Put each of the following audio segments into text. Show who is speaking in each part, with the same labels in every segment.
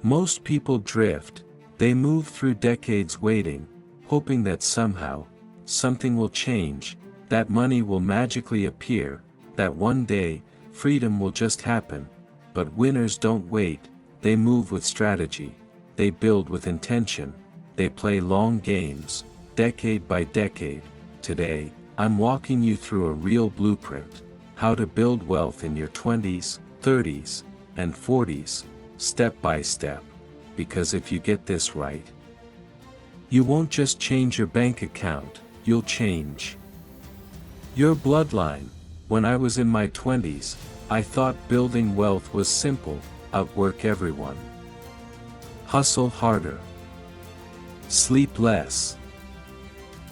Speaker 1: Most people drift, they move through decades waiting, hoping that somehow, something will change, that money will magically appear, that one day, freedom will just happen. But winners don't wait, they move with strategy, they build with intention, they play long games, decade by decade. Today, I'm walking you through a real blueprint, how to build wealth in your 20s, 30s, and 40s, step by step. Because if you get this right, you won't just change your bank account, you'll change your bloodline. When I was in my 20s, I thought building wealth was simple: outwork everyone, hustle harder, sleep less,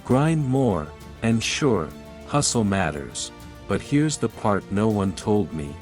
Speaker 1: grind more, and sure, hustle matters, but here's the part no one told me.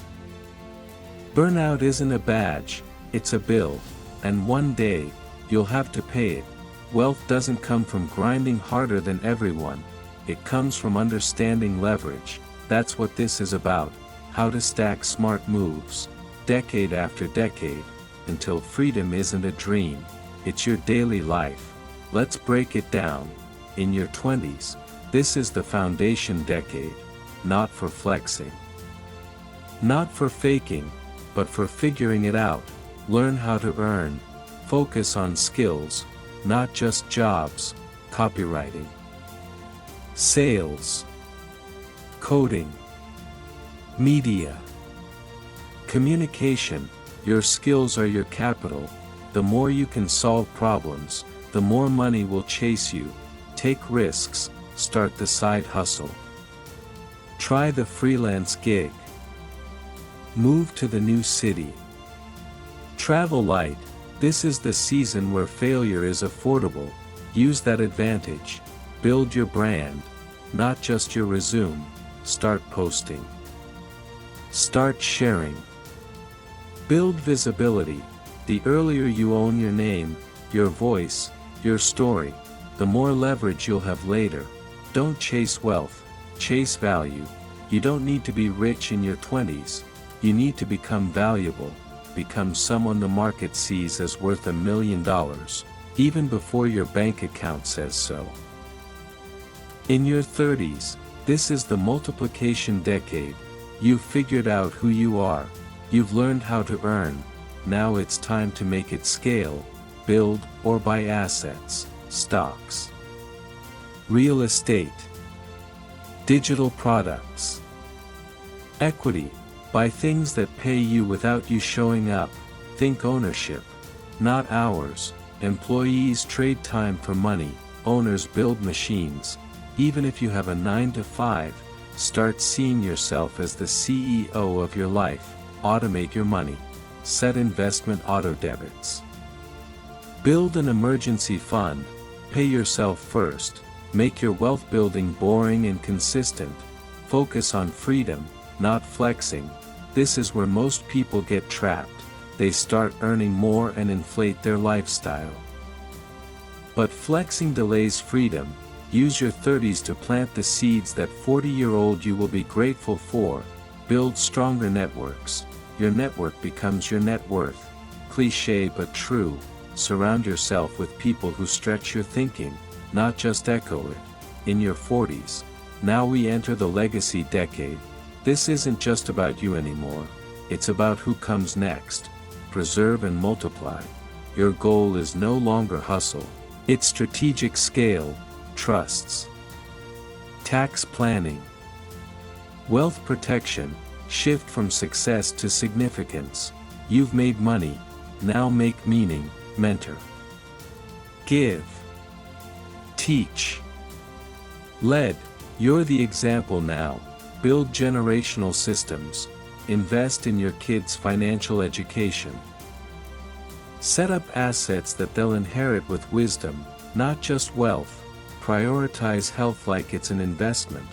Speaker 1: Burnout isn't a badge, it's a bill, and one day, you'll have to pay it. Wealth doesn't come from grinding harder than everyone, it comes from understanding leverage. That's what this is about, how to stack smart moves, decade after decade, until freedom isn't a dream, it's your daily life. Let's break it down. In your 20s, this is the foundation decade, not for flexing, not for faking, but for figuring it out. Learn how to earn, focus on skills, not just jobs, copywriting, sales, coding, media, communication. Your skills are your capital. The more you can solve problems, the more money will chase you. Take risks, start the side hustle. Try the freelance gig. Move to the new city. Travel light. This is the season where failure is affordable. Use that advantage. Build your brand, not just your resume. Start posting. Start sharing. Build visibility. The earlier you own your name, your voice, your story, the more leverage you'll have later. Don't chase wealth, chase value. You don't need to be rich in your 20s. You need to become valuable. Become someone the market sees as worth $1 million, even before your bank account says so. In your 30s, this is the multiplication decade. You've figured out who you are, you've learned how to earn, now it's time to make it scale, build or buy assets, stocks, real estate, digital products, equity. Buy things that pay you without you showing up. Think ownership, not hours. Employees trade time for money, owners build machines. Even if you have a 9-to-5, start seeing yourself as the CEO of your life. Automate your money. Set investment auto debits. Build an emergency fund. Pay yourself first. Make your wealth building boring and consistent. Focus on freedom, not flexing. This is where most people get trapped. They start earning more and inflate their lifestyle. But flexing delays freedom. Use your 30s to plant the seeds that 40-year-old you will be grateful for. Build stronger networks. Your network becomes your net worth. Cliché but true. Surround yourself with people who stretch your thinking, not just echo it. In your 40s, now we enter the legacy decade. This isn't just about you anymore, it's about who comes next. Preserve and multiply. Your goal is no longer hustle, it's strategic scale, trusts, tax planning, wealth protection. Shift from success to significance. You've made money, now make meaning. Mentor, give, teach, lead. You're the example now. Build generational systems. Invest in your kids' financial education. Set up assets that they'll inherit with wisdom, not just wealth. Prioritize health like it's an investment,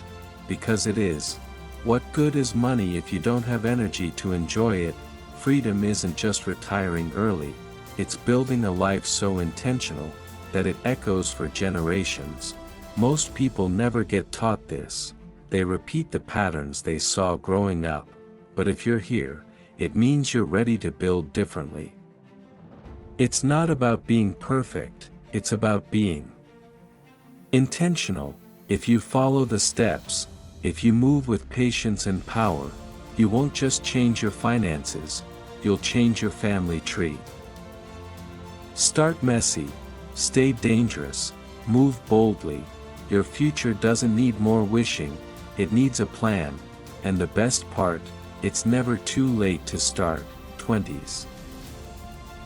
Speaker 1: because it is. What good is money if you don't have energy to enjoy it? Freedom isn't just retiring early, it's building a life so intentional that it echoes for generations. Most people never get taught this. They repeat the patterns they saw growing up. But if you're here, it means you're ready to build differently. It's not about being perfect, it's about being intentional. If you follow the steps, if you move with patience and power, you won't just change your finances, you'll change your family tree. Start messy, stay dangerous, move boldly. Your future doesn't need more wishing, it needs a plan, and the best part, it's never too late to start. 20s,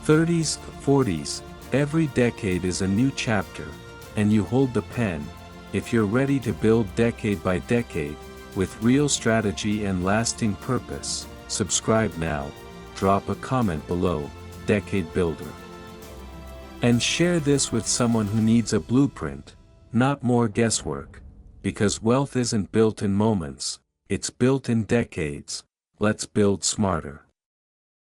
Speaker 1: 30s, 40s, every decade is a new chapter, and you hold the pen. If you're ready to build decade by decade, with real strategy and lasting purpose, subscribe now, drop a comment below, Decade Builder. And share this with someone who needs a blueprint, not more guesswork, because wealth isn't built in moments, it's built in decades. Let's build smarter.